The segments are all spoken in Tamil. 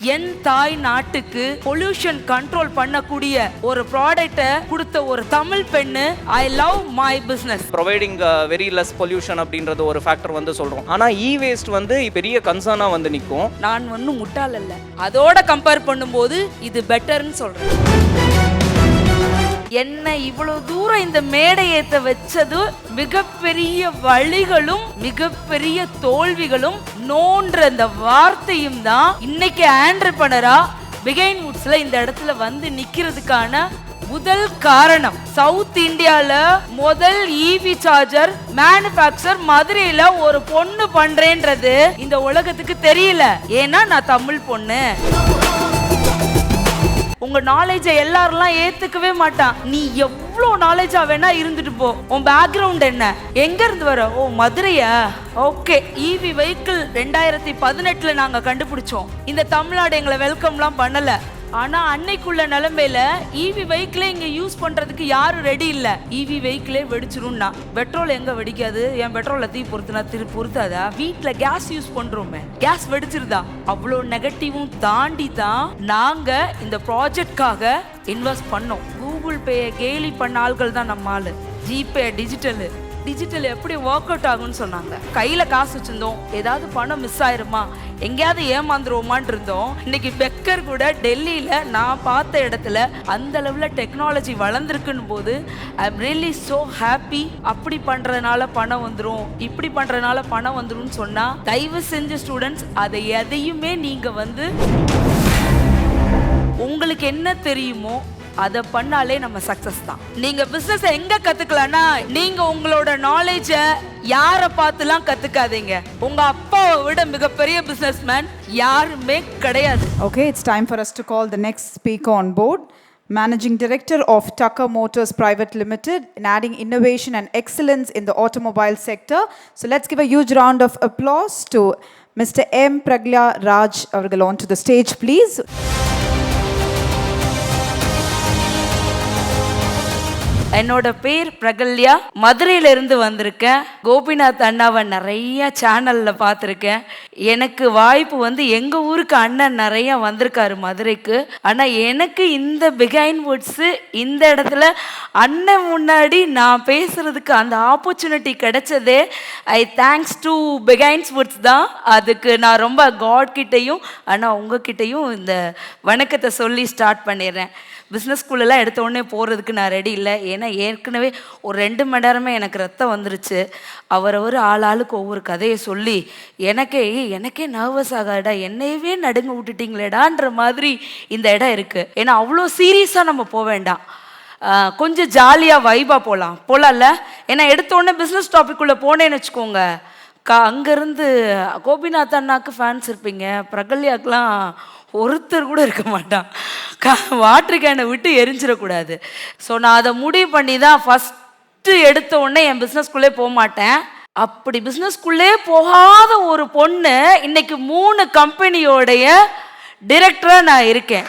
என் தாய் நாட்டுக்கு பொல்யூஷன் கண்ட்ரோல் பண்ணக்கூடிய ஒரு ப்ராடக்ட்டை கொடுத்த ஒரு தமிழ் பெண்ணு. I love my business. Providing very less pollution அப்படின்றது ஒரு ஃபேக்டர் வந்து சொல்றோம். ஆனா இ வேஸ்ட் வந்து பெரிய கன்சர்னா வந்து நிற்கும். நான் ஒன்னும் முட்டாள் அல்ல, அதோட கம்பேர் பண்ணும்போது இது பெட்டர்னு சொல்றேன். என்ன இவ்வளவு தூரம் இந்த மேடை ஏத்த வச்சது மிகப்பெரிய வழிகளும் மிகப்பெரிய தோல்விகளும் நோன்ற இந்த வார்த்தையும் தான் இன்னைக்கு ஆண்டர்பிரனரா பிகைன் வுட்ஸ்ல இந்த இடத்துல வந்து நிக்கிறதுக்கான முதல் காரணம். சவுத் இந்தியால முதல் இவி சார்ஜர் மேனுஃபேக்சர் மதுரையில ஒரு பொண்ணு பண்றேன்றது இந்த உலகத்துக்கு தெரியல. ஏன்னா நான் தமிழ் பொண்ணு. உங்க நாலேஜை எல்லாரெல்லாம் ஏத்துக்கவே மாட்டான். நீ எவ்வளோ நாலேஜா வேணா இருந்துட்டு போ, உன் பேக்ரவுண்ட் என்ன, எங்க இருந்து வர? ஓ மதுரையா, ஓகே. இவி வெஹிக்கிள் 2018 நாங்க கண்டுபிடிச்சோம். இந்த தமிழ்நாடு எங்களை வெல்கம்லாம் பண்ணல. ஆனா அன்னைக்குள்ள நிலைமையில இவி வெஹிக்கிளே இங்க யூஸ் பண்றதுக்கு யாரும் ரெடி இல்ல. இவி வெஹிக்கிளே வெடிச்சிரும்னா பெட்ரோல் எங்க வெடிக்காது? என் பெட்ரோல்ல தீ பொறுத்துனா பொறுத்தாதா? வீட்டுல கேஸ் யூஸ் பண்றோமே, கேஸ் வெடிச்சிருதா? அவ்வளோ நெகட்டிவும் தாண்டி தான் நாங்க இந்த ப்ராஜெக்ட்காக இன்வெஸ்ட் பண்ணோம். கூகுள் பே கேலி பண்ண ஆள்கள் தான் நம்ம ஆளு. ஜிபே டிஜிட்டல் எப்படி ஒர்க் அவுட் ஆகும்னு சொன்னாங்க. கையில காசு வச்சிருந்தோம், ஏதாவது பணம் மிஸ் ஆயிருமா, எங்கேயாவது ஏமாந்துருவோமான் இருந்தோம். இன்னைக்கு பெக்கர் கூட டெல்லியில நான் பார்த்த இடத்துல அந்த அளவுல டெக்னாலஜி வளர்ந்துருக்குன்னு போது I am really so happy. அப்படி பண்றதுனால பணம் வந்துடும், இப்படி பண்றதுனால பணம் வந்துடும் சொன்னா தயவு செஞ்ச ஸ்டூடெண்ட்ஸ் அதை எதையுமே நீங்க வந்து உங்களுக்கு என்ன தெரியுமோ அதை பண்ணாலே நம்ம சக்சஸ் தான். நீங்க பிசினஸ் எங்க கத்துக்கலாம்னா, நீங்க உங்களோட நாலேஜ யாரை பார்த்துலாம் கத்துக்காதீங்க. உங்க அப்பாவை விட மிகப்பெரிய பிசினஸ்மேன் யாருமே கிடையாது. Okay, it's time for us to call the next speaker on board. Managing Director of Tucker Motors Private Limited, in adding innovation and excellence in the automobile sector. So let's give a huge round of applause to Mr. M. Pragya Raj avargal onto the stage, please. என்னோட பேர் பிரகல்யா. மதுரையில இருந்து வந்திருக்கேன். கோபிநாத் அண்ணாவை நிறைய சேனல்ல பார்த்துருக்கேன். எனக்கு வாய்ப்பு வந்து எங்க ஊருக்கு அண்ணன் நிறைய வந்திருக்காரு மதுரைக்கு. ஆனா எனக்கு இந்த பிகைன் வுட்ஸ் இந்த இடத்துல அண்ணன் முன்னாடி நான் பேசுறதுக்கு அந்த ஆப்பர்ச்சுனிட்டி கிடைச்சதே I thanks to Behindwoods தான். அதுக்கு நான் ரொம்ப காட் கிட்டையும் ஆனால் உங்ககிட்டையும் இந்த வணக்கத்தை சொல்லி ஸ்டார்ட் பண்ணிடுறேன். பிஸ்னஸ் ஸ்கூலெல்லாம் எடுத்த உடனே போகிறதுக்கு நான் ரெடி இல்லை. ஏன்னா ஏற்கனவே ஒரு 2 மணி நேரமே எனக்கு ரத்தம் வந்துருச்சு. அவரவர் ஆளுக்கு ஒவ்வொரு கதையை சொல்லி எனக்கே நர்வஸ் ஆகாடா, என்னையவே நடுங்க விட்டுட்டீங்களேடான்ற மாதிரி இந்த இடம் இருக்குது. ஏன்னா அவ்வளோ சீரியஸாக நம்ம போக வேண்டாம், கொஞ்சம் ஜாலியாக வைபாக போகலாம்ல. ஏன்னா எடுத்தோடனே பிஸ்னஸ் டாபிக்குள்ளே போனேன்னு வச்சுக்கோங்க, அங்கேருந்து கோபிநாத் அண்ணாக்கு ஃபேன்ஸ் இருப்பீங்க, பிரகல்யாக்கெலாம் ஒருத்தர் கூட இருக்க மாட்டான். வாட்டர் கேனை விட்டு எரிஞ்சிடக்கூடாது. ஸோ நான் அதை முடிவு பண்ணி தான் ஃபஸ்ட்டு எடுத்த உடனே என் பிஸ்னஸ்குள்ளே போக மாட்டேன். அப்படி பிஸ்னஸ்குள்ளே போகாத ஒரு பொண்ணு இன்னைக்கு 3 கம்பெனியோடைய டிரெக்டராக நான் இருக்கேன்.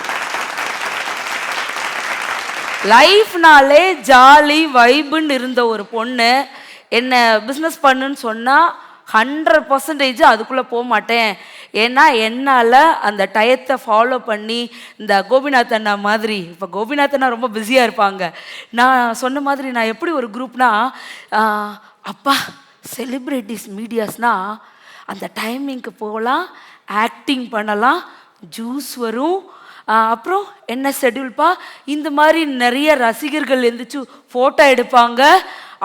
லைஃப்னாலே ஜாலி வைபுன்னு இருந்த ஒரு பொண்ணு என்ன பிஸ்னஸ் பண்ணுன்னு சொன்னால் 100% அதுக்குள்ளே போக மாட்டேன். ஏன்னா என்னால் அந்த டயத்தை ஃபாலோ பண்ணி இந்த கோபிநாத் அண்ணா மாதிரி, இப்போ கோபிநாத் அண்ணா ரொம்ப பிஸியாக இருப்பாங்க. நான் சொன்ன மாதிரி நான் எப்படி ஒரு குரூப்னா, அப்பா செலிப்ரிட்டிஸ் மீடியாஸ்னால் அந்த டைமிங்க்கு போகலாம், ஆக்டிங் பண்ணலாம், ஜூஸ் வரும், அப்புறம் என்ன ஷெட்யூல்ப்பா, இந்த மாதிரி நிறைய ரசிகர்கள் எழுந்திரிச்சு ஃபோட்டோ எடுப்பாங்க,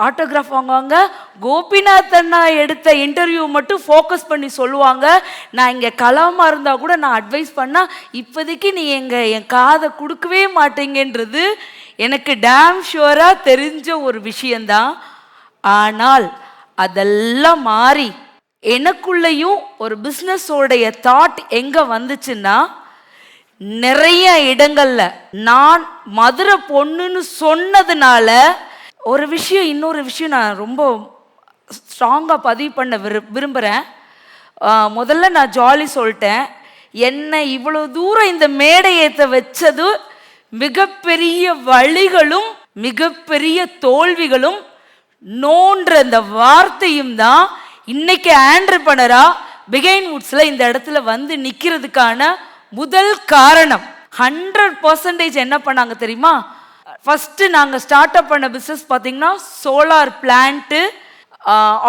ஆட்டோகிராஃப் வாங்குவாங்க. கோபிநாத் அண்ணா எடுத்த இன்டர்வியூ மட்டும் ஃபோக்கஸ் பண்ணி சொல்லுவாங்க. நான் இங்கே கலாமாக இருந்தால் கூட நான் அட்வைஸ் பண்ணால் இப்போதைக்கு நீ என் காதை கொடுக்கவே மாட்டேங்கன்றது எனக்கு டேம் ஷுவராக தெரிஞ்ச ஒரு விஷயந்தான். ஆனால் அதெல்லாம் மாறி எனக்குள்ளேயும் ஒரு பிஸ்னஸோடைய தாட் எங்கே வந்துச்சுன்னா, நிறைய இடங்கள்ல நான் மதுரை பொண்ணுன்னு சொன்னதுனால ஒரு விஷயம், இன்னொரு விஷயம் நான் ரொம்ப ஸ்ட்ராங்காக பதிவு பண்ண விரும்புகிறேன். முதல்ல நான் ஜாலி சொல்லிட்டேன். என்னை இவ்வளோ தூரம் இந்த மேடை ஏற்ற வச்சது மிகப்பெரிய வழிகளும் மிகப்பெரிய தோல்விகளும் நோன்ற இந்த வார்த்தையும் தான் இன்னைக்கு ஆண்டர்பிரனரா பிகைன் வுட்ஸ்ல இந்த இடத்துல வந்து நிக்கிறதுக்கான முதல் காரணம் 100% என்ன பண்ணாங்க தெரியுமா? ஃபர்ஸ்ட் நாங்கள் ஸ்டார்ட் அப் பண்ண பிஸ்னஸ் பார்த்தீங்கன்னா சோலார் பிளான்ட்டு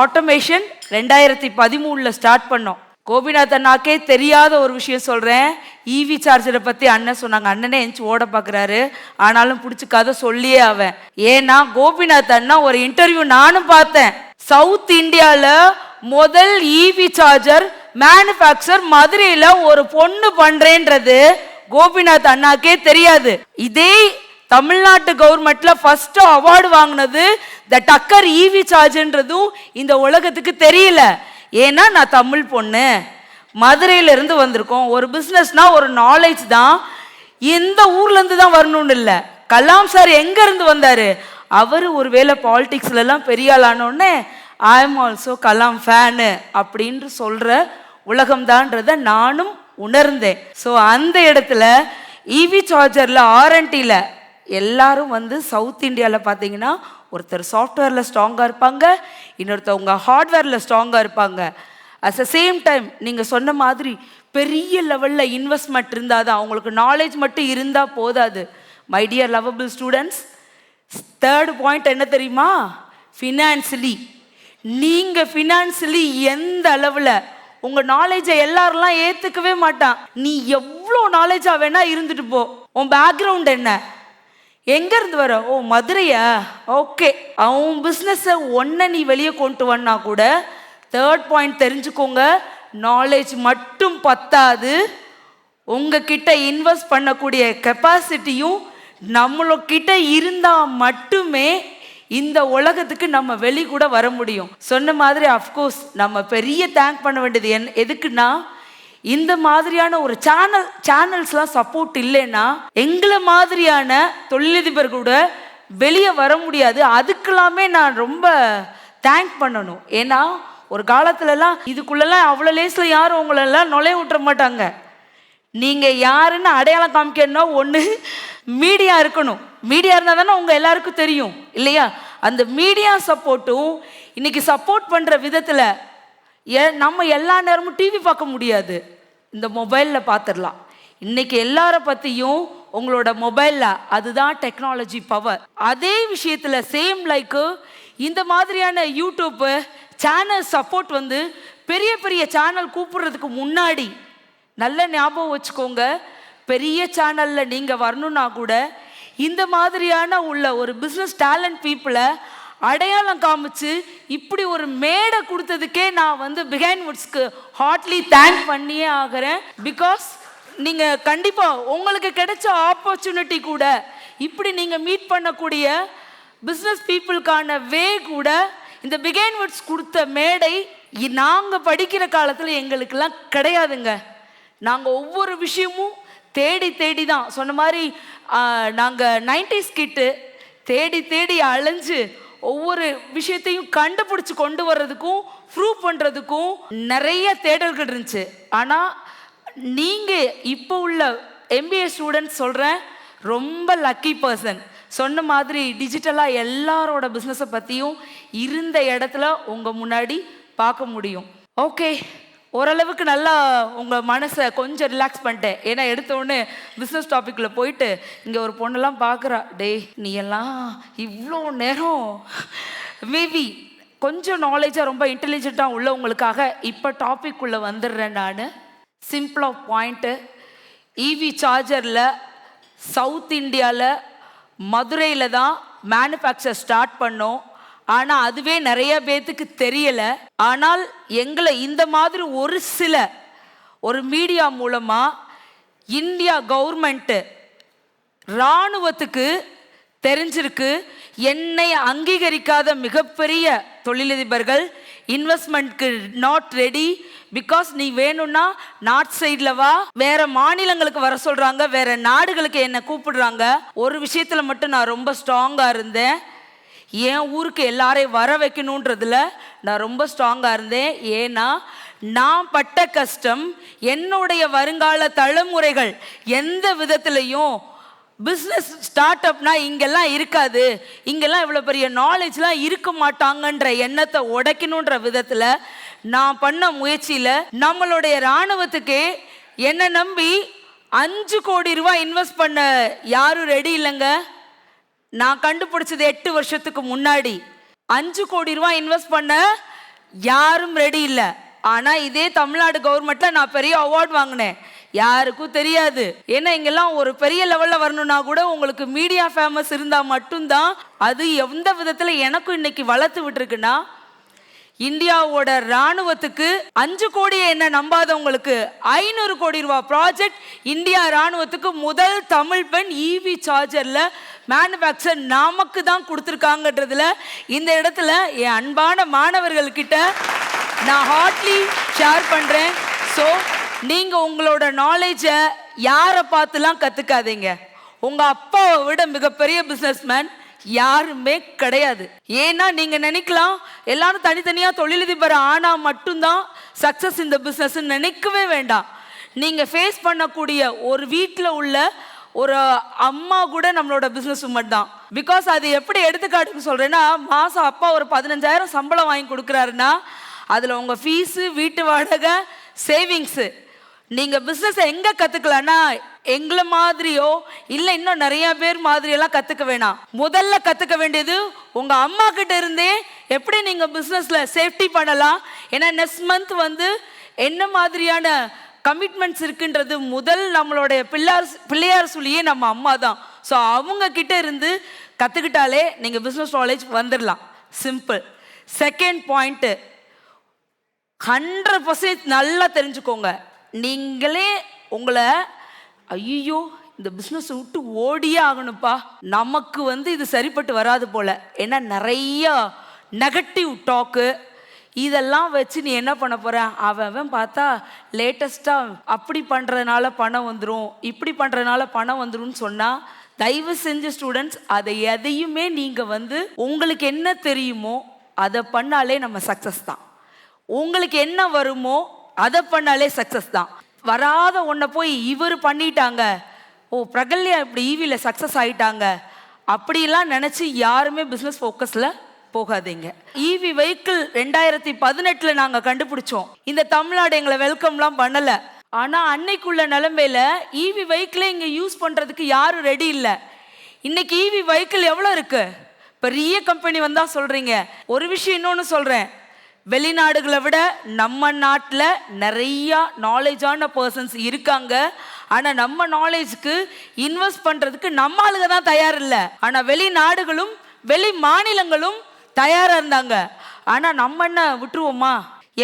ஆட்டோமேஷன் 2013 ஸ்டார்ட் பண்ணோம். கோபிநாத் அண்ணாக்கே தெரியாத ஒரு விஷயம் சொல்கிறேன். இவி சார்ஜரை பற்றி அண்ணன் சொன்னாங்க. அண்ணனே எஞ்சி ஓட பார்க்குறாரு, ஆனாலும் பிடிச்சி கதை சொல்லியே அவன். ஏன்னா கோபிநாத் அண்ணா ஒரு இன்டர்வியூ நானும் பார்த்தேன். சவுத் இந்தியாவில் முதல் இவி சார்ஜர் மேனுஃபேக்சர் மதுரையில் ஒரு பொண்ணு பண்ணுறேன்றது கோபிநாத் அண்ணாக்கே தெரியாது. இதே தமிழ்நாட்டு கவர்மெண்ட்ல ஃபர்ஸ்ட் அவார்டு வாங்கினது த டக்கர் இவி சார்ஜ்ன்றதும் இந்த உலகத்துக்கு தெரியல. ஏன்னா நான் தமிழ் பொண்ணு, மதுரையில இருந்து வந்திருக்கோம். ஒரு பிஸ்னஸ்னா ஒரு நாலேஜ் தான், எந்த ஊர்ல இருந்து தான் வரணும்னு இல்லை. கலாம் சார் எங்க இருந்து வந்தாரு? அவர் ஒருவேளை பாலிடிக்ஸ்ல எல்லாம் பெரிய ஆளானோடனே I am also Kalam fan அப்படின்னு சொல்ற உலகம்தான்றத நானும் உணர்ந்தேன். ஸோ அந்த இடத்துல இவி சார்ஜர்ல ஆர்என்டில எல்லாரும் வந்து சவுத் இந்தியாவில் பார்த்தீங்கன்னா ஒருத்தர் சாஃப்ட்வேரில் ஸ்ட்ராங்காக இருப்பாங்க, இன்னொருத்தவங்க ஹார்ட்வேரில் ஸ்ட்ராங்காக இருப்பாங்க. அட் த சேம் டைம் நீங்கள் சொன்ன மாதிரி பெரிய லெவலில் இன்வெஸ்ட்மெண்ட் இருந்தால் தான், அவங்களுக்கு நாலேஜ் மட்டும் இருந்தால் போதாது. My dear lovable students, third point என்ன தெரியுமா? ஃபினான்சியலி. நீங்கள் ஃபினான்சியலி எந்த அளவில் உங்கள் நாலேஜை எல்லாரெல்லாம் ஏற்றுக்கவே மாட்டான். நீ எவ்வளோ நாலேஜாக வேணா இருந்துட்டு போ, உன் பேக்ரவுண்ட் என்ன, எங்கேருந்து வர? ஓ மதுரையா, ஓகே. அவன் பிஸ்னஸை ஒன்றை நீ வெளியே கொண்டு வந்தா கூட தேர்ட் பாயிண்ட் தெரிஞ்சுக்கோங்க, நாலேஜ் மட்டும் பத்தாது, உங்ககிட்ட இன்வெஸ்ட் பண்ணக்கூடிய கெப்பாசிட்டியும் நம்மளோக்கிட்ட இருந்தால் மட்டுமே இந்த உலகத்துக்கு நம்ம வெளி கூட வர முடியும். சொன்ன மாதிரி அஃப்கோர்ஸ் நம்ம பெரிய தேங்க் பண்ண வேண்டியது எதுக்குன்னா, இந்த மாதிரியான ஒரு சேனல்ஸ்லாம் சப்போர்ட் இல்லைன்னா எங்களை மாதிரியான தொழிலதிபர் கூட வெளியே வர முடியாது. அதுக்கெல்லாமே நான் ரொம்ப தேங்க் பண்ணணும். ஏன்னா ஒரு காலத்துலலாம் இதுக்குள்ளெல்லாம் அவ்வளோ லேஸில் யாரும் உங்களெல்லாம் நுழைய விட்டுற மாட்டாங்க. நீங்கள் யாருன்னு அடையாளம் காமிக்கணும்னா ஒன்று மீடியா இருக்கணும். மீடியா இருந்தால் தானே உங்கள் எல்லாருக்கும் தெரியும் இல்லையா? அந்த மீடியா சப்போர்ட்டும் இன்னைக்கு சப்போர்ட் பண்ணுற விதத்தில் நம்ம எல்லா நேரமும் டிவி பார்க்க முடியாது, இந்த மொபைலில் பார்த்துடலாம். இன்னைக்கு எல்லார பற்றியும் உங்களோட மொபைலில், அதுதான் டெக்னாலஜி பவர். அதே விஷயத்தில் சேம் லைக்கு இந்த மாதிரியான யூடியூப்பு சேனல் சப்போர்ட் வந்து பெரிய பெரிய சேனல் கூப்பிடுறதுக்கு முன்னாடி நல்ல ஞாபகம் வச்சுக்கோங்க, பெரிய சேனலில் நீங்கள் வரணுன்னா கூட இந்த மாதிரியான உள்ள ஒரு பிஸ்னஸ் டேலண்ட் பீப்புளை அடையாளம் காமிச்சு இப்படி ஒரு மேடை கொடுத்ததுக்கே நான் வந்து பிஹைண்ட் வுட்ஸ்க்கு ஹார்ட்லி தேங்க் பண்ணியே ஆகிறேன். பிகாஸ் நீங்கள் கண்டிப்பாக உங்களுக்கு கிடைச்ச ஆப்பர்ச்சுனிட்டி கூட இப்படி நீங்கள் மீட் பண்ணக்கூடிய பிஸ்னஸ் பீப்புளுக்கான வே கூட இந்த பிஹைண்ட் வுட்ஸ் கொடுத்த மேடை நாங்கள் படிக்கிற காலத்தில் எங்களுக்கெல்லாம் கிடையாதுங்க. நாங்கள் ஒவ்வொரு விஷயமும் தேடி தேடி தான், சொன்ன மாதிரி நாங்கள் 90s கிட்டு தேடி தேடி அலைஞ்சு ஒவ்வொரு விஷயத்தையும் கண்டுபிடிச்சி கொண்டு வர்றதுக்கும் ப்ரூவ் பண்ணுறதுக்கும் நிறைய தேடல்கள் இருந்துச்சு. ஆனால் நீங்கள் இப்போ உள்ள MBA ஸ்டூடெண்ட்ஸ் சொல்கிறேன், ரொம்ப லக்கி பர்சன். சொன்ன மாதிரி டிஜிட்டலாக எல்லாரோட பிஸ்னஸை பற்றியும் இருந்த இடத்துல உங்கள் முன்னாடி பார்க்க முடியும். ஓகே, ஓரளவுக்கு நல்லா உங்கள் மனசை கொஞ்சம் ரிலாக்ஸ் பண்ணிட்டேன். ஏன்னா எடுத்தோடனே பிஸ்னஸ் டாப்பிக்கில் போயிட்டு இங்கே ஒரு பொண்ணெல்லாம் பார்க்குறா, டே நீ எல்லாம் இவ்வளோ நேரம் மேபி கொஞ்சம் நாலேஜாக ரொம்ப இன்டெலிஜென்ட்டாக உள்ளவங்களுக்காக இப்போ டாபிக் உள்ளே வந்துடுறேன். நான் சிம்பிள் ஆஃப் பாயிண்ட்டு, இவி சார்ஜரில் சவுத் இந்தியாவில் மதுரையில் தான் மேனுஃபேக்சர் ஸ்டார்ட் பண்ணோம். ஆனால் அதுவே நிறைய பேர்த்துக்கு தெரியலை. ஆனால் எங்களை இந்த மாதிரி ஒரு மீடியா மூலமாக இந்தியா கவர்மெண்ட்டு இராணுவத்துக்கு தெரிஞ்சிருக்கு. என்னை அங்கீகரிக்காத மிகப்பெரிய தொழிலதிபர்கள் இன்வெஸ்ட்மெண்ட்க்கு நாட் ரெடி. பிகாஸ் நீ வேணும்னா நார்த் சைடில் வா, வேற மாநிலங்களுக்கு வர சொல்கிறாங்க, வேற நாடுகளுக்கு என்னை கூப்பிடுறாங்க. ஒரு விஷயத்தில் மட்டும் நான் ரொம்ப ஸ்ட்ராங்காக இருந்தேன், என் ஊருக்கு எல்லாரையும் வர வைக்கணுன்றதுல நான் ரொம்ப ஸ்ட்ராங்காக இருந்தேன். ஏன்னா நான் பட்ட கஷ்டம் என்னுடைய வருங்கால தலைமுறைகள் எந்த விதத்துலையும் பிஸ்னஸ் ஸ்டார்ட் அப்னா இங்கெல்லாம் இருக்காது, இங்கெல்லாம் இவ்வளோ பெரிய நாலேஜ்லாம் இருக்க மாட்டாங்கன்ற எண்ணத்தை உடைக்கணுன்ற விதத்தில் நான் பண்ண முயற்சியில் நம்மளுடைய இராணுவத்துக்கே என்னை நம்பி 5 கோடி ரூபாய் இன்வெஸ்ட் பண்ண யாரும் ரெடி இல்லைங்க. நான் கண்டுபிடிச்சது 8 வருஷத்துக்கு முன்னாடி 5 கோடி ரூபாய் இன்வெஸ்ட் பண்ண யாரும் ரெடி இல்லை. ஆனா இதே தமிழ்நாடு கவர்மெண்ட்ல நான் பெரிய அவார்ட் வாங்கினேன், யாருக்கும் தெரியாது. ஏன்னா இங்கெல்லாம் ஒரு பெரிய லெவல்ல வரணும்னா கூட உங்களுக்கு மீடியா ஃபேமஸ் இருந்தா மட்டும்தான். அது எந்த விதத்துல எனக்கும் இன்னைக்கு வளர்த்து விட்டுருக்குன்னா, இந்தியாவோட ராணுவத்துக்கு 5 கோடியை என்ன நம்பாதவங்களுக்கு 500 கோடி ரூபாய் ப்ராஜெக்ட் இந்தியா ராணுவத்துக்கு முதல் தமிழ் பெண் இவி சார்ஜர்ல மேனுஃபேக்சர் நமக்கு தான் கொடுத்துருக்காங்கன்றதுல இந்த இடத்துல என் அன்பான மாணவர்கள்கிட்ட நான் ஹார்ட்லி ஷேர் பண்றேன். ஸோ நீங்க உங்களோட நாலேஜை யாரை பார்த்துலாம் கத்துக்காதீங்க. உங்க அப்பாவை விட மிகப்பெரிய பிசினஸ்மேன் யாருமே கிடையாது. ஏன்னா நீங்க நினைக்கலாம் எல்லாரும் தனித்தனியா தொழிலதிபர் ஆனா மட்டும்தான் சக்சஸ் இந்த பிசினஸ் நினைக்கவே வேண்டாம். நீங்க ஃபேஸ் பண்ணக்கூடிய ஒரு வீட்டில் உள்ள ஒரு அம்மா கூட நம்மளோட பிசினஸ் உமன் தான். பிகாஸ் அது எப்படி எடுத்துக்காட்டுக்கு சொல்றேன்னா, மாசம் அப்பா ஒரு 15,000 சம்பளம் வாங்கி கொடுக்குறாருன்னா அதுல உங்க ஃபீஸு, வீட்டு வாடகை, சேவிங்ஸு. நீங்க பிசினஸ் எங்க கத்துக்கலாம்னா எங்களை மாதிரியோ இல்லை இன்னும் நிறைய பேர் மாதிரியெல்லாம் கத்துக்க வேணாம். முதல்ல கத்துக்க வேண்டியது உங்க அம்மா கிட்ட இருந்தே எப்படி நீங்க பிசினஸ்ல சேஃப்டி பண்ணலாம். ஏன்னா நெக்ஸ்ட் மந்த் வந்து என்ன மாதிரியான கமிட்மெண்ட்ஸ் இருக்குன்றது முதல் நம்மளுடைய பிள்ளையார் சொல்லியே நம்ம அம்மா தான். ஸோ அவங்க கிட்ட இருந்து கத்துக்கிட்டாலே நீங்க பிசினஸ் நாலேஜ் வந்துடலாம். சிம்பிள். செகண்ட் பாயிண்ட், 100% நல்லா தெரிஞ்சுக்கோங்க. நீங்களே உங்களை ஐயோ இந்த பிஸ்னஸ் விட்டு ஓடியே ஆகணும்ப்பா, நமக்கு வந்து இது சரிப்பட்டு வராது போல, ஏன்னா நிறைய நெகட்டிவ் டாக்கு இதெல்லாம் வச்சு நீ என்ன பண்ண போற, அவன் பார்த்தா லேட்டஸ்டாக அப்படி பண்ணுறதுனால பணம் வந்துடும், இப்படி பண்ணுறதுனால பணம் வந்துடும் சொன்னால் தயவு செஞ்சு ஸ்டூடெண்ட்ஸ் அதை எதையுமே நீங்கள் வந்து உங்களுக்கு என்ன தெரியுமோ அதை பண்ணாலே நம்ம சக்ஸஸ் தான். உங்களுக்கு என்ன வருமோ அதை பண்ணாலே சக்ஸஸ் தான். வராத ஒன்றை போய் இவர் பண்ணிட்டாங்க, ஓ பிரகல்யா இப்படி ஈவியில் சக்ஸஸ் ஆகிட்டாங்க அப்படிலாம் நினச்சி யாருமே பிஸ்னஸ் ஃபோக்கஸில் போகாதீங்க. ஈவி வெஹிக்கிள் 2018 நாங்கள் கண்டுபிடிச்சோம். இந்த தமிழ்நாடு எங்களை வெல்கம்லாம் பண்ணலை. ஆனால் அன்னைக்குள்ள நிலைமையில ஈவி வெஹிக்கிளை இங்கே யூஸ் பண்ணுறதுக்கு யாரும் ரெடி இல்லை. இன்னைக்கு ஈவி வெஹிக்கிள் எவ்வளோ இருக்கு, பெரிய கம்பெனி வந்தால் சொல்கிறீங்க. ஒரு விஷயம் இன்னொன்று சொல்கிறேன், வெளிநாடுகளை விட நம்ம நாட்டில் நிறையா நாலேஜான பர்சன்ஸ் இருக்காங்க. ஆனால் நம்ம நாலேஜுக்கு இன்வெஸ்ட் பண்ணுறதுக்கு நம்ம ஆளுங்க தான் தயார் இல்லை. ஆனால் வெளிநாடுகளும் வெளி மாநிலங்களும் தயாராக இருந்தாங்க. ஆனால் நம்ம என்ன விட்டுருவோமா,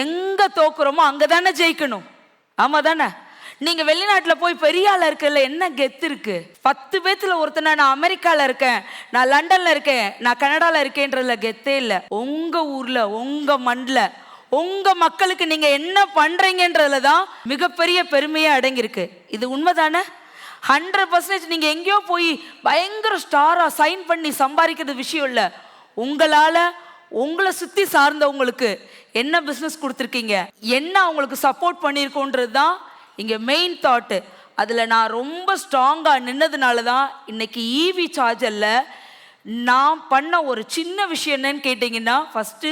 எங்கே தோக்குறோமோ அங்கே தானே ஜெயிக்கணும். ஆமாம் தானே. நீங்கள் வெளிநாட்டில் போய் பெரிய ஆளாக இருக்கல என்ன கெத்து இருக்கு, 10 பேத்துல ஒருத்தனை நான் அமெரிக்காவில் இருக்கேன், நான் லண்டனில் இருக்கேன், நான் கனடாவில் இருக்கேன்றதுல கெத்தே இல்லை. உங்கள் ஊரில் உங்கள் மண்ணில் உங்கள் மக்களுக்கு நீங்கள் என்ன பண்ணுறீங்கன்றதுல தான் மிகப்பெரிய பெருமையாக அடங்கியிருக்கு. இது உண்மைதானே? 100% நீங்கள் எங்கேயோ போய் பயங்கர ஸ்டாராக சைன் பண்ணி சம்பாதிக்கிறது விஷயம் இல்லை. உங்களால் உங்களை சுற்றி சார்ந்தவங்களுக்கு என்ன பிஸ்னஸ் கொடுத்துருக்கீங்க, என்ன அவங்களுக்கு சப்போர்ட் பண்ணியிருக்கோன்றது தான் இங்கே மெயின் தாட்டு. அதில் நான் ரொம்ப ஸ்ட்ராங்காக நின்னதுனால தான் இன்னைக்கு ஈவி சார்ஜரில் நான் பண்ண ஒரு சின்ன விஷயம் என்னன்னு கேட்டிங்கன்னா, ஃபஸ்ட்டு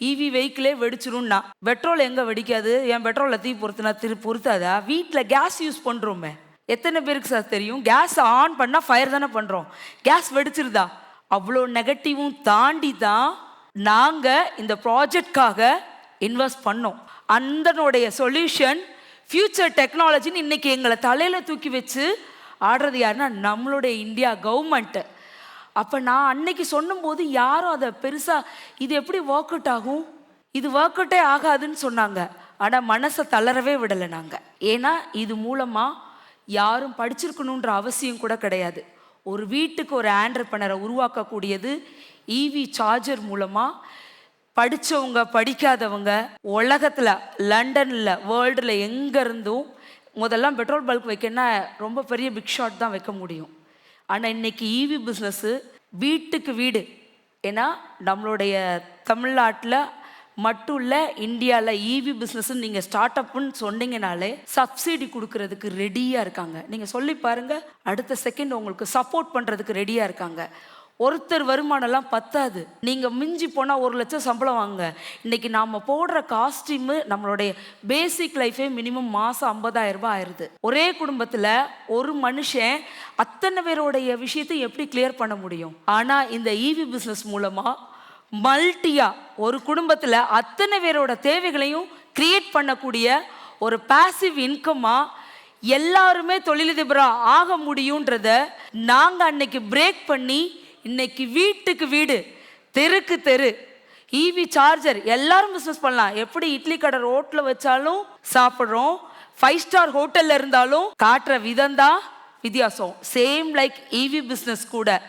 ஈவி வெஹிக்கிளே வெடிச்சிரும்னா. பெட்ரோல் எங்கே வெடிக்காது, என் பெட்ரோலில் தீ பொறுத்துனா பொறுத்தாதா? வீட்டில் கேஸ் யூஸ் பண்ணுறோமே, எத்தனை பேருக்கு சார் தெரியும்? கேஸ் ஆன் பண்ணால் ஃபயர் தானே பண்ணுறோம், கேஸ் வெடிச்சிருதா? அவ்வளோ நெகட்டிவும் தாண்டி தான் நாங்கள் இந்த ப்ராஜெக்ட்காக இன்வெஸ்ட் பண்ணோம். அதனுடைய சொல்யூஷன் ஃபியூச்சர் டெக்னாலஜின்னு இன்னைக்கு எங்களை தலையில் தூக்கி வச்சு ஆடுறது யாருன்னா நம்மளுடைய இந்தியா கவர்மெண்ட்டு. அப்போ நான் அன்னைக்கு சொன்னும்போது யாரும் அதை பெருசாக இது எப்படி ஒர்க் அவுட் ஆகும், இது ஒர்க் அவுட்டே ஆகாதுன்னு சொன்னாங்க. ஆனால் மனசை தளரவே விடலை நாங்கள். ஏன்னா இது மூலமாக யாரும் படிச்சிருக்கணுன்ற அவசியம் கூட கிடையாது. ஒரு வீட்டுக்கு ஒரு ஆண்டர்பிரனரை உருவாக்கக்கூடியது ஈவி சார்ஜர் மூலமாக. படித்தவங்க படிக்காதவங்க உலகத்தில் லண்டனில் வேர்ல்டில் எங்கே இருந்தும் முதல்லாம் பெட்ரோல் பல்க் வைக்கணும்னா ரொம்ப பெரிய பிக் ஷாட் தான் வைக்க முடியும். ஆனால் இன்றைக்கி ஈவி பிஸ்னஸ்ஸு வீட்டுக்கு வீடு. ஏன்னா நம்மளுடைய தமிழ்நாட்டில் மட்டும் இல்லை, இந்தியாவில் ஈவி பிஸ்னஸ்ன்னு நீங்கள் ஸ்டார்ட் அப்புன்னு சொன்னீங்கனாலே சப்சிடி கொடுக்கறதுக்கு ரெடியாக இருக்காங்க. நீங்கள் சொல்லி பாருங்கள், அடுத்த செகண்ட் உங்களுக்கு சப்போர்ட் பண்ணுறதுக்கு ரெடியாக இருக்காங்க. ஒருத்தர் வருமானம்லாம் பத்தாது. நீங்கள் மிஞ்சி போனால் 1 லட்சம் சம்பளம் வாங்க. இன்றைக்கி நாம் போடுற காஸ்டியூமு நம்மளுடைய பேசிக் லைஃபே மினிமம் மாதம் 50,000 ரூபாய் ஆயிடுது. ஒரே குடும்பத்தில் ஒரு மனுஷன் அத்தனை பேருடைய விஷயத்தை எப்படி கிளியர் பண்ண முடியும்? ஆனால் இந்த ஈவி பிஸ்னஸ் மூலமாக மல்டியாக ஒரு குடும்பத்தில் அத்தனை பேரோட தேவைகளையும் கிரியேட் பண்ணக்கூடிய ஒரு பாசிவ் இன்கமாக எல்லாருமே தொழிலதிபராக ஆக முடியுன்றத நாங்கள் அன்னைக்கு பிரேக் பண்ணி இன்னைக்கு வீட்டுக்கு வீடு, தெருக்கு தெரு ஈவி சார்ஜர் எல்லாரும் பிஸ்னஸ் பண்ணலாம். எப்படி இட்லி கடை ரோட்டில் வச்சாலும் சாப்பிட்றோம், 5 ஸ்டார் ஹோட்டலில் இருந்தாலும் காட்டுற விதம் தான் வித்தியாசம். சேம் லைக் ஈவி பிஸ்னஸ் கூட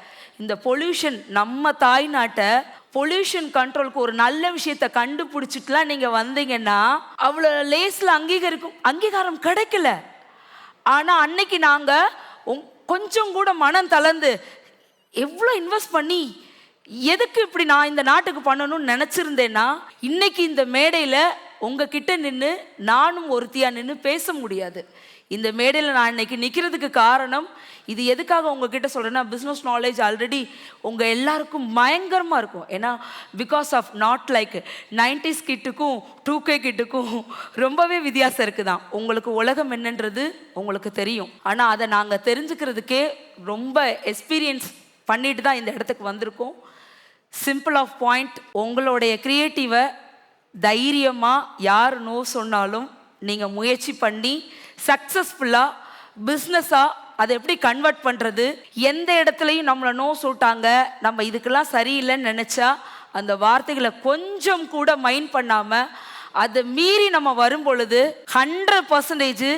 இந்த பொல்யூஷன் நம்ம தாய்நாட்டை பொல்யூஷன் கண்ட்ரோலுக்கு ஒரு நல்ல விஷயத்தை கண்டுபிடிச்சிட்டுலாம் நீங்கள் வந்தீங்கன்னா அவ்வளோ லேஸில் அங்கீகாரம் கிடைக்கல. ஆனால் அன்னைக்கு நாங்கள் கொஞ்சம் கூட மனம் தளர்ந்து எவ்வளோ இன்வெஸ்ட் பண்ணி எதுக்கு இப்படி நான் இந்த நாட்டுக்கு பண்ணணும்னு நினச்சிருந்தேன்னா இன்னைக்கு இந்த மேடையில் உங்ககிட்ட நின்று நானும் ஒருத்தியாக நின்று பேச முடியாது. இந்த மேடையில் நான் இன்னைக்கு நிற்கிறதுக்கு காரணம் இது. எதுக்காக உங்ககிட்ட சொல்கிறேன்னா, பிஸ்னஸ் நாலேஜ் ஆல்ரெடி உங்கள் எல்லாருக்கும் பயங்கரமாக இருக்கும். ஏன்னா because of not like 90s கிட்டுக்கும் 2K கிட்டுக்கும் ரொம்பவே வித்தியாசம் இருக்குதான். உங்களுக்கு உலகம் என்னன்றது உங்களுக்கு தெரியும். ஆனால் அதை நாங்கள் தெரிஞ்சுக்கிறதுக்கே ரொம்ப எக்ஸ்பீரியன்ஸ் பண்ணிட்டு தான் இந்த இடத்துக்கு வந்திருக்கோம். சிம்பிள் ஆஃப் பாயிண்ட், உங்களுடைய க்ரியேட்டிவை தைரியமாக யார் நோ சொன்னாலும் நீங்கள் முயற்சி பண்ணி சக்ஸஸ்ஃபுல்லாக பிஸ்னஸாக அதை எப்படி கன்வெர்ட் பண்ணுறது, எந்த இடத்துலையும் நம்மளை நோ சொல்லிட்டாங்க நம்ம இதுக்கெல்லாம் சரியில்லைன்னு நினச்சா அந்த வார்த்தைகளை கொஞ்சம் கூட மைண்ட் பண்ணாமல் அதை மீறி நம்ம வரும் பொழுது 100%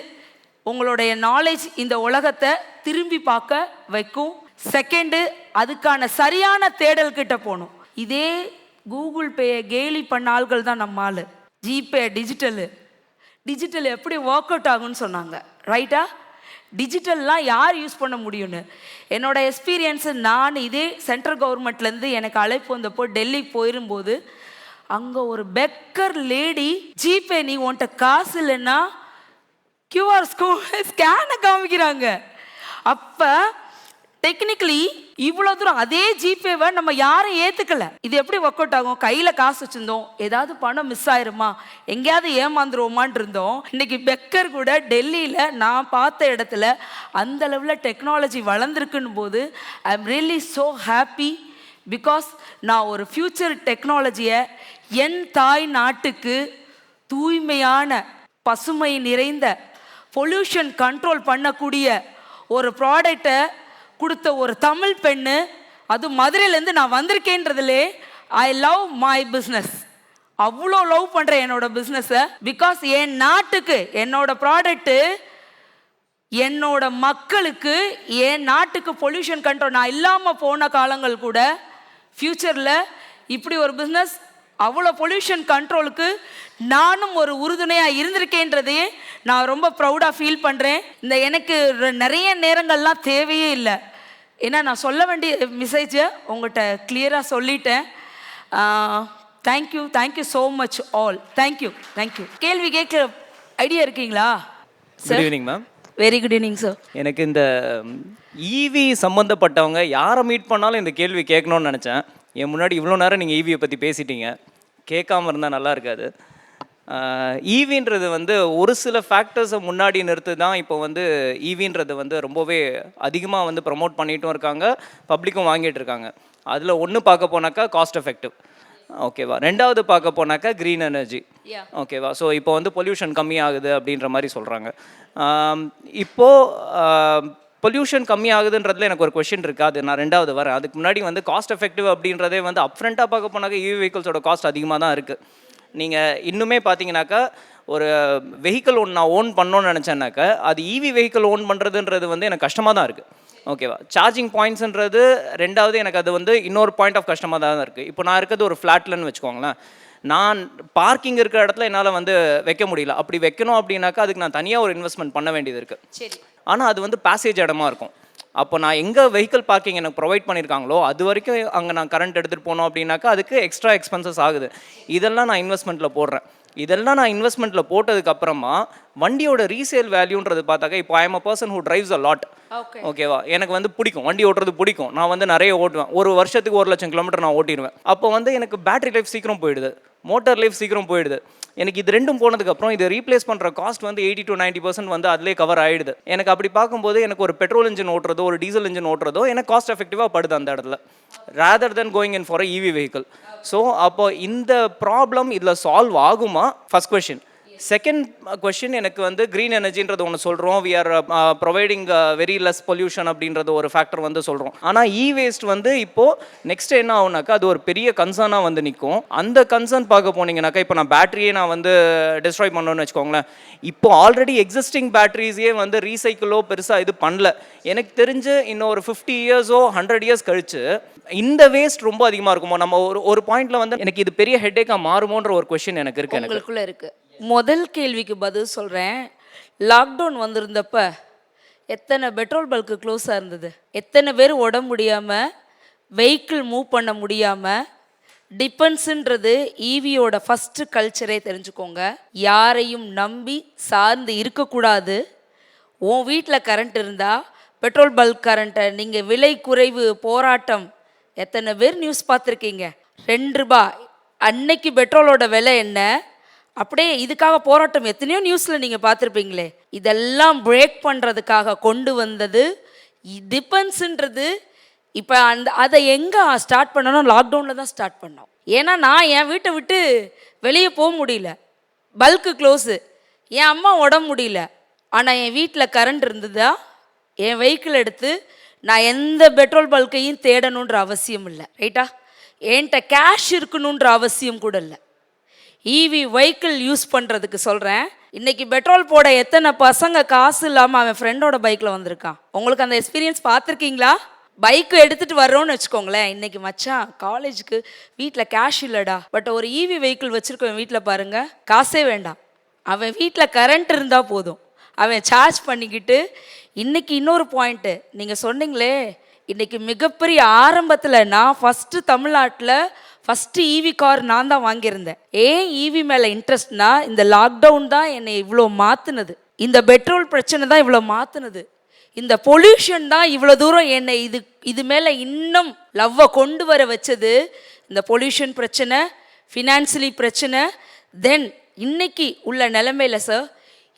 உங்களுடைய நாலேஜ் இந்த உலகத்தை திரும்பி பார்க்க வைக்கும். செகண்டு, அதுக்கான சரியான தேடல் கிட்ட போகணும். இதே கூகுள் பேயை கேலி பண்ண ஆள்கள் தான் நம்ம ஆள். ஜிபே டிஜிட்டல் எப்படி ஒர்க் அவுட் ஆகும்னு சொன்னாங்க, ரைட்டா? டிஜிட்டல்லாம் யார் யூஸ் பண்ண முடியும்னு என்னோட எக்ஸ்பீரியன்ஸு. நான் இதே சென்ட்ரல் கவர்மெண்ட்லேருந்து எனக்கு அழைப்பு வந்தப்போ டெல்லி போயிரும்போது அங்கே ஒரு பெக்கர் லேடி ஜிபே நீ உன்கிட்ட காசு இல்லைன்னா QR ஸ்கேனை காமிக்கிறாங்க. அப்போ டெக்னிக்கலி இவ்வளோ தூரம் அதே ஜிபேவை நம்ம யாரும் ஏற்றுக்கல. இது எப்படி ஒர்க் அவுட் ஆகும்? கையில் காசு வச்சுருந்தோம், ஏதாவது பணம் மிஸ் ஆயிருமா, எங்கேயாவது ஏமாந்துருவோமான் இருந்தோம். இன்னைக்கு பெக்கர் கூட டெல்லியில் நான் பார்த்த இடத்துல அந்த லெவலில் டெக்னாலஜி வளர்ந்துருக்குன்னு போது I am really so happy. Because நான் ஒரு ஃப்யூச்சர் டெக்னாலஜியை என் தாய் நாட்டுக்கு தூய்மையான பசுமை நிறைந்த பொல்யூஷன் கண்ட்ரோல் பண்ணக்கூடிய ஒரு ப்ராடக்டை கொடுத்த ஒரு தமிழ் பெண்ணு, அது மதுரையிலேருந்து நான் வந்திருக்கேன்றதுலே ஐ லவ் மை பிஸ்னஸ். அவ்வளோ லவ் பண்ணுறேன் என்னோட பிஸ்னஸை. பிகாஸ் என் நாட்டுக்கு என்னோட ப்ராடக்ட்டு என்னோட மக்களுக்கு என் நாட்டுக்கு பொல்யூஷன் கண்ட்ரோல் நான் இல்லாமல் போன காலங்கள் கூட ஃப்யூச்சரில் இப்படி ஒரு பிஸ்னஸ் அவ்வளோ பொல்யூஷன் கண்ட்ரோலுக்கு நானும் ஒரு உறுதுணையாக இருந்திருக்கேன்றதையே நான் ரொம்ப ப்ரௌடாக ஃபீல் பண்ணுறேன். இந்த எனக்கு நிறைய நேரங்கள்லாம் தேவையே இல்லை. ஏன்னா நான் சொல்ல வேண்டிய மெசேஜை உங்கள்கிட்ட கிளியராக சொல்லிட்டேன். Thank you so much all. Thank you. கேள்வி கேட்க ஐடியா இருக்கீங்களா? Good evening ma'am. Very good evening sir. எனக்கு இந்த ஈவி சம்மந்தப்பட்டவங்க யாரை மீட் பண்ணாலும் இந்த கேள்வி கேட்கணும்னு நினச்சேன். என் முன்னாடி இவ்வளோ நேரம் நீங்கள் ஈவியை பற்றி பேசிட்டீங்க, கேட்காம இருந்தால் நல்லா இருக்காது. ஈவின்றது வந்து ஒரு சில ஃபேக்டர்ஸை முன்னாடி நிறுத்து தான் இப்போ வந்து ஈவின்றது வந்து ரொம்பவே அதிகமாக வந்து ப்ரமோட் பண்ணிட்டும் இருக்காங்க, பப்ளிக்கும் வாங்கிட்டு இருக்காங்க. அதில் ஒன்று பார்க்க போனாக்கா காஸ்ட் எஃபெக்டிவ், ஓகேவா. ரெண்டாவது பார்க்க போனாக்கா க்ரீன் எனர்ஜி, ஓகேவா. ஸோ இப்போ வந்து பொல்யூஷன் கம்மியாகுது அப்படின்ற மாதிரி சொல்கிறாங்க. இப்போது பொல்யூஷன் கம்மியாகுதுன்றதுல எனக்கு ஒரு கொஷின் இருக்குது, அது நான் ரெண்டாவது வரேன். அதுக்கு முன்னாடி வந்து காஸ்ட் எஃபெக்டிவ் அப்படின்றதே வந்து அப்ஃப்ரண்ட்டாக பார்க்க போனாக்கா ஈவி வெஹிக்கிள்ஸோட காஸ்ட் அதிகமாக தான் இருக்குது. நீங்கள் இன்னுமே பார்த்தீங்கன்னாக்கா ஒரு வெஹிக்கிள் ஒன்று நான் ஓன் பண்ணணும்னு நினச்சேன்னாக்கா அது ஈவி வெஹிக்கிள் ஓன் பண்ணுறதுன்றது வந்து எனக்கு கஷ்டமாக தான் இருக்குது, ஓகேவா. சார்ஜிங் பாயிண்ட்ஸ்ன்றது ரெண்டாவது, எனக்கு அது வந்து இன்னொரு பாயிண்ட் ஆஃப் கஷ்டமாக தான் இருக்குது. இப்போ நான் இருக்கிறது ஒரு ஃப்ளாட்லன்னு வச்சுக்கோங்களேன், நான் பார்க்கிங் இருக்கிற இடத்துல என்னால் வந்து வைக்க முடியல. அப்படி வைக்கணும் அப்படின்னாக்கா அதுக்கு நான் தனியாக ஒரு இன்வெஸ்ட்மெண்ட் பண்ண வேண்டியது இருக்குது. சரி. ஆனால் அது வந்து பேசேஜ் இடமா இருக்கும். அப்போ நான் எங்கே வெஹிக்கிள் பார்க்கிங் எனக்கு ப்ரொவைட் பண்ணியிருக்காங்களோ அது வரைக்கும் அங்கே நான் கரண்ட் எடுத்துகிட்டு போனோம் அப்படின்னாக்கா அதுக்கு எக்ஸ்ட்ரா எக்ஸ்பென்சஸ் ஆகுது. இதெல்லாம் நான் இன்வெஸ்ட்மெண்ட்டில் போடுறேன். இதெல்லாம் நான் இன்வெஸ்ட்மெண்ட்டில் போட்டதுக்கப்புறமா வண்டியோட ரீசேல் வேல்யூன்றது பார்த்தாக்க இப்போ I am a person who drives a lot. Okay. ஓகேவா, எனக்கு வந்து பிடிக்கும் வண்டி ஓட்டுறது பிடிக்கும். நான் வந்து நிறைய ஓட்டுவேன். ஒரு வருஷத்துக்கு 1,00,000 கிலோமீட்டர் நான் ஓட்டிடுவேன். அப்போ வந்து எனக்கு பேட்டரி லைஃப் சீக்கிரம் போயிடுது, மோட்டார் லைஃப் சீக்கிரம் போயிடுது. எனக்கு இது ரெண்டும் போனதுக்கப்புறம் இதை ரீப்ளேஸ் பண்ணுற காஸ்ட் வந்து 80 to 90% வந்து அதிலே கவர் ஆகிடுது. எனக்கு அப்படி பார்க்கும்போது எனக்கு ஒரு பெட்ரோல் இன்ஜின் ஓட்டுறதோ ஒரு டீசல் இன்ஜின் ஓட்டுறதோ எனக்கு காஸ்ட் எஃபெக்டிவாக படுது அந்த இடத்துல, rather then going in for a EV vehicle. So அப்போ இந்த ப்ராப்ளம் இதில் சால்வ் ஆகுமா? First question. செகண்ட் கொஷின், எனக்கு வந்து க்ரீன் எனர்ஜின்றது ஒன்று சொல்கிறோம், we are providing very less pollution அப்படின்றது ஒரு ஃபேக்டர் வந்து சொல்கிறோம். ஆனால் வேஸ்ட் வந்து இப்போது நெக்ஸ்ட் என்ன ஆகுனாக்கா அது ஒரு பெரிய கன்சர்னாக வந்து நிற்கும். அந்த கன்சர்ன் பார்க்க போனீங்கன்னாக்கா இப்போ நான் பேட்டரியே நான் வந்து டிஸ்ட்ராய் பண்ணணும்னு வச்சுக்கோங்களேன். இப்போ ஆல்ரெடி எக்ஸிஸ்டிங் பேட்டரிஸே வந்து ரீசைக்கிளோ பெருசாக இது பண்ணல. எனக்கு தெரிஞ்சு இன்னும் ஒரு 50 இயர்ஸோ 100 இயர்ஸ் கழிச்சு இந்த வேஸ்ட் ரொம்ப அதிகமாக இருக்குமோ? நம்ம ஒரு பாயிண்ட்ல வந்து எனக்கு இது பெரிய ஹெட்டேக்காக மாறுமோன்ற ஒரு கொஷின் எனக்கு இருக்கு. உங்களுக்குள்ள இருக்கு. முதல் கேள்விக்கு பதில் சொல்கிறேன். லாக்டவுன் வந்திருந்தப்ப எத்தனை பெட்ரோல் பல்க்கு க்ளோஸாக இருந்தது? எத்தனை பேர் உடம்பு முடியாமல், வெஹிக்கிள் மூவ் பண்ண முடியாமல், டிபென்ஸுன்றது ஈவியோட ஃபஸ்ட்டு கல்ச்சரே தெரிஞ்சுக்கோங்க. யாரையும் நம்பி சார்ந்து இருக்கக்கூடாது. உன் வீட்டில் கரண்ட் இருந்தால் பெட்ரோல் பல்க் கரண்ட்டை நீங்கள் விலை குறைவு போராட்டம் எத்தனை பேர் நியூஸ் பார்த்துருக்கீங்க? 2 ரூபாய் அன்னைக்கு பெட்ரோலோட விலை என்ன? அப்படியே இதுக்காக போராட்டம் எத்தனையோ நியூஸில் நீங்கள் பார்த்துருப்பீங்களே. இதெல்லாம் பிரேக் பண்ணுறதுக்காக கொண்டு வந்தது டிபென்ஸுன்றது. இப்போ அதை எங்கே ஸ்டார்ட் பண்ணணும்? லாக்டவுனில் தான் ஸ்டார்ட் பண்ணோம். ஏன்னா நான் என் வீட்டை விட்டு வெளியே போக முடியல, பல்க்கு க்ளோஸு, என் அம்மா உடம்பு முடியல. ஆனால் என் வீட்டில் கரண்ட் இருந்ததா என் வெஹிக்கிள் எடுத்து நான் எந்த பெட்ரோல் பல்கையும் தேடணுன்ற அவசியம் இல்லை. ரைட்டா? என்கிட்ட கேஷ் இருக்கணுன்ற அவசியம் கூட இல்லை. EV வெஹிக்கிள் யூஸ் பண்ணுறதுக்கு சொல்கிறேன். இன்றைக்கி பெட்ரோல் போட எத்தனை பசங்க காசு இல்லாமல் அவன் ஃப்ரெண்டோட பைக்கில் வந்திருக்கான். உங்களுக்கு அந்த எக்ஸ்பீரியன்ஸ் பார்த்துருக்கீங்களா? பைக்கு எடுத்துகிட்டு வர்றோன்னு வச்சுக்கோங்களேன். இன்றைக்கி மச்சான் காலேஜுக்கு வீட்டில் கேஷ் இல்லைடா, பட் ஒரு EV வெஹிக்கிள் வச்சுருக்கவன் வீட்டில் பாருங்கள், காசே வேண்டாம், அவன் வீட்டில் கரண்ட் இருந்தால் போதும், அவன் சார்ஜ் பண்ணிக்கிட்டு. இன்றைக்கி இன்னொரு பாயிண்ட்டு நீங்கள் சொன்னீங்களே, இன்றைக்கி மிகப்பெரிய ஆரம்பத்தில் நான் ஃபஸ்ட்டு தமிழ்நாட்டில் ஃபஸ்ட்டு EV கார் நான் தான் வாங்கியிருந்தேன். ஏன் EV மேலே இன்ட்ரெஸ்ட்னா, இந்த லாக்டவுன் தான் என்னை இவ்வளோ மாற்றுனது, இந்த பெட்ரோல் பிரச்சனை தான் இவ்வளோ மாற்றுனது, இந்த பொல்யூஷன் தான் இவ்வளோ தூரம் என்னை இது மேலே இன்னும் லவ்வை கொண்டு வர வச்சது. இந்த பொல்யூஷன் பிரச்சனை, ஃபினான்சியலி பிரச்சனை, தென் இன்னைக்கு உள்ள நிலைமையில் சார்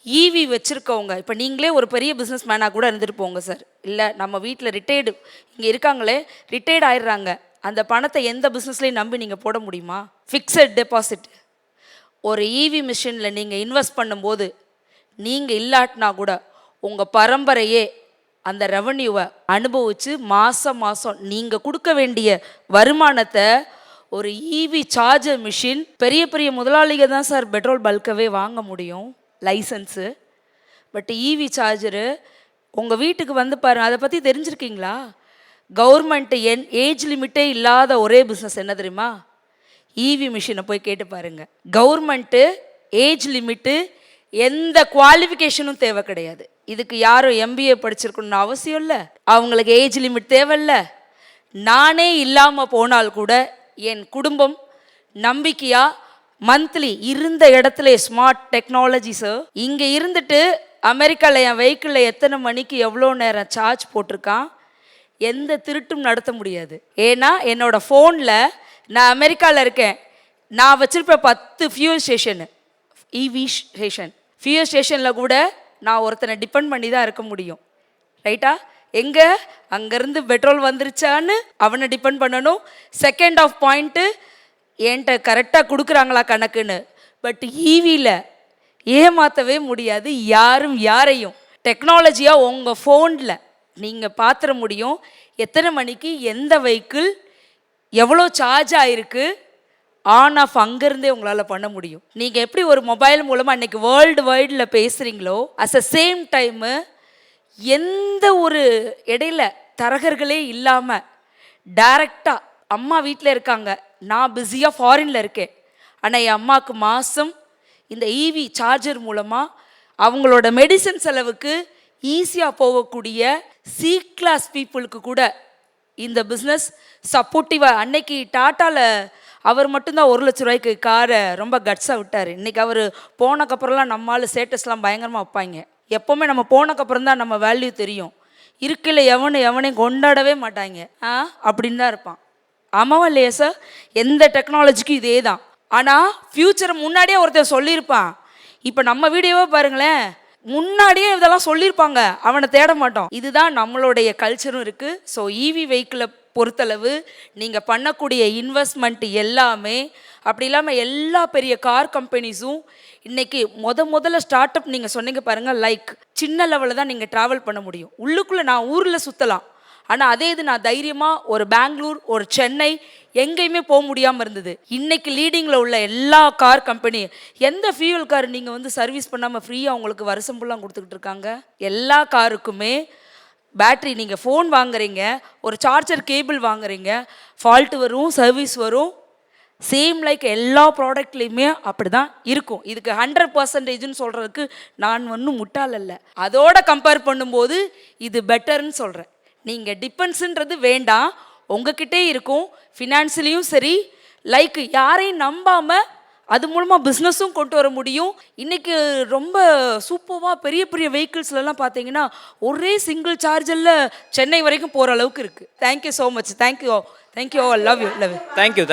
EV வச்சுருக்கவங்க, இப்போ நீங்களே ஒரு பெரிய பிஸ்னஸ் மேனாக கூட இருந்துட்டு போங்க சார், இல்லை நம்ம வீட்டில் ரிட்டையர்டு இங்கே இருக்காங்களே ரிட்டையர்ட் ஆயிடுறாங்க, அந்த பணத்தை எந்த பிஸ்னஸ்லேயும் நம்பி நீங்கள் போட முடியுமா? Fixed deposit. ஒரு EV மிஷினில் நீங்கள் இன்வெஸ்ட் பண்ணும்போது நீங்கள் இல்லாட்டினா கூட உங்கள் பரம்பரையே அந்த ரெவன்யூவை அனுபவித்து மாதம் நீங்கள் கொடுக்க வேண்டிய வருமானத்தை ஒரு EV சார்ஜர் மிஷின், பெரிய பெரிய முதலாளிகள் தான் சார் பெட்ரோல் பல்கவே வாங்க முடியும் லைசன்ஸு. பட் EV சார்ஜரு உங்கள் வீட்டுக்கு வந்து பாருங்கள். அதை பற்றி தெரிஞ்சிருக்கீங்களா? கவர்மெண்ட்டு ஏஜ் லிமிட்டே இல்லாத ஒரே பிஸ்னஸ் என்ன தெரியுமா? EV மிஷினை போய் கேட்டு பாருங்கள். கவர்மெண்ட்டு ஏஜ் லிமிட்டு எந்த குவாலிஃபிகேஷனும் தேவை கிடையாது. இதுக்கு யாரும் MBA படிச்சிருக்கணும்னு அவசியம் இல்லை, அவங்களுக்கு ஏஜ் லிமிட் தேவையில்ல. நானே இல்லாமல் போனால் கூட என் குடும்பம் நம்பிக்கையாக மந்த்லி இருந்த இடத்துல ஸ்மார்ட் டெக்னாலஜி சார், இங்கே இருந்துட்டு அமெரிக்காவில் என் வெஹிக்கிளில் எத்தனை மணிக்கு எவ்வளோ நேரம் சார்ஜ் போட்டிருக்கான், எந்த திருட்டும் நடத்த முடியாது. ஏன்னா என்னோடய ஃபோனில் நான் அமெரிக்காவில் இருக்கேன், நான் வச்சுருப்பேன் 10 fuel station, EV station. Fuel ஸ்டேஷனில் கூட நான் ஒருத்தனை டிபெண்ட் பண்ணி தான் இருக்க முடியும். ரைட்டா? எங்கே அங்கேருந்து பெட்ரோல் வந்துருச்சான்னு அவனை டிபெண்ட் பண்ணணும். செகண்ட் ஆஃப் பாயிண்ட்டு, என்கிட்ட கரெக்டாக கொடுக்குறாங்களா கணக்குன்னு. பட் EVயில் ஏமாற்றவே முடியாது யாரும் யாரையும். டெக்னாலஜியாக உங்கள் ஃபோனில் நீங்கள் பார்த்துட முடியும் எத்தனை மணிக்கு எந்த வெஹிக்கிள் எவ்வளோ சார்ஜ் ஆகிருக்கு, ஆன் ஆஃப் அங்கேருந்தே உங்களால் பண்ண முடியும். நீங்கள் எப்படி ஒரு மொபைல் மூலமாக அன்றைக்கி வேர்ல்டு வைடில் பேசுகிறீங்களோ, அட் த சேம் டைமு எந்த ஒரு இடையில தரகர்களே இல்லாமல் டைரெக்டாக அம்மா வீட்டில் இருக்காங்க, நான் பிஸியாக ஃபாரினில் இருக்கேன், ஆனால் என் அம்மாவுக்கு மாதம் இந்த EV சார்ஜர் மூலமாக அவங்களோட மெடிசன் செலவுக்கு ஈஸியாக போகக்கூடிய C-கிளாஸ் பீப்புளுக்கு கூட இந்த பிஸ்னஸ் சப்போர்ட்டிவாக. அன்னைக்கு டாட்டாவில் அவர் மட்டும்தான் 1 லட்ச ரூபாய்க்கு காரை ரொம்ப கட்ஸாக விட்டார். இன்றைக்கி அவர் போனக்கப்புறம்லாம் நம்மளால் ஸ்டேட்டஸ்லாம் பயங்கரமாக வைப்பாங்க. எப்போவுமே நம்ம போனக்கப்புறம் தான் நம்ம வேல்யூ தெரியும். இருக்கையில் எவனையும் கொண்டாடவே மாட்டாங்க. அப்படின்னு தான் இருப்பான். ஆமாவா இல்லையா சார்? எந்த டெக்னாலஜிக்கும் இதே தான். ஆனால் ஃப்யூச்சரை முன்னாடியே ஒருத்தன் சொல்லியிருப்பான். இப்போ நம்ம வீடியோவே பாருங்களேன், முன்னாடியே இதெல்லாம் சொல்லியிருப்பாங்க, அவனை தேட மாட்டோம். இதுதான் நம்மளுடைய கல்ச்சரும் இருக்குது. ஸோ ஈவி வெஹிக்கிளை பொறுத்தளவு நீங்கள் பண்ணக்கூடிய இன்வெஸ்ட்மெண்ட் எல்லாமே, அப்படி இல்லாமல் எல்லா பெரிய கார் கம்பெனிஸும் இன்றைக்கி முதல்ல ஸ்டார்ட் அப் நீங்கள் சொன்னீங்க பாருங்கள், லைக் சின்ன லெவலில் தான் நீங்கள் ட்ராவல் பண்ண முடியும். உள்ளுக்குள்ளே நான் ஊரில் சுற்றலாம், ஆனால் அதே இது நான் தைரியமாக ஒரு பெங்களூர், ஒரு சென்னை, எங்கேயுமே போக முடியாமல் இருந்தது. இன்றைக்கி லீடிங்கில் உள்ள எல்லா கார் கம்பெனி, எந்த ஃபியூவல் கார் நீங்கள் வந்து சர்வீஸ் பண்ணாமல் ஃப்ரீயாக உங்களுக்கு வருஷம் ஃபுல்லாக கொடுத்துக்கிட்டு இருக்காங்க. எல்லா காருக்குமே பேட்ரி, நீங்கள் ஃபோன் வாங்குறீங்க, ஒரு சார்ஜர் கேபிள் வாங்குறீங்க, ஃபால்ட்டு வரும், சர்வீஸ் வரும். சேம் லைக் எல்லா ப்ராடக்ட்லேயுமே அப்படி தான் இருக்கும். இதுக்கு 100%ன்னு சொல்கிறதுக்கு நான் ஒன்றும் முட்டாள் அல்ல. அதோட கம்பேர் பண்ணும்போது இது பெட்டர்ன்னு சொல்கிறேன். நீங்கள் டிபெண்ட்ஸுன்றது வேண்டாம், உங்ககிட்டே இருக்கும். ஃபினான்ஷியலியும் சரி, லைக் யாரையும் நம்பாமல் அது மூலமாக பிஸ்னஸும் கொண்டு வர முடியும். இன்றைக்கி ரொம்ப சூப்பராக பெரிய பெரிய வெஹிக்கிள்ஸ்லாம் பார்த்தீங்கன்னா ஒரே சிங்கிள் சார்ஜரில் சென்னை வரைக்கும் போகிற அளவுக்கு இருக்குது. Thank you so much. Thank you. Love you. Thank you.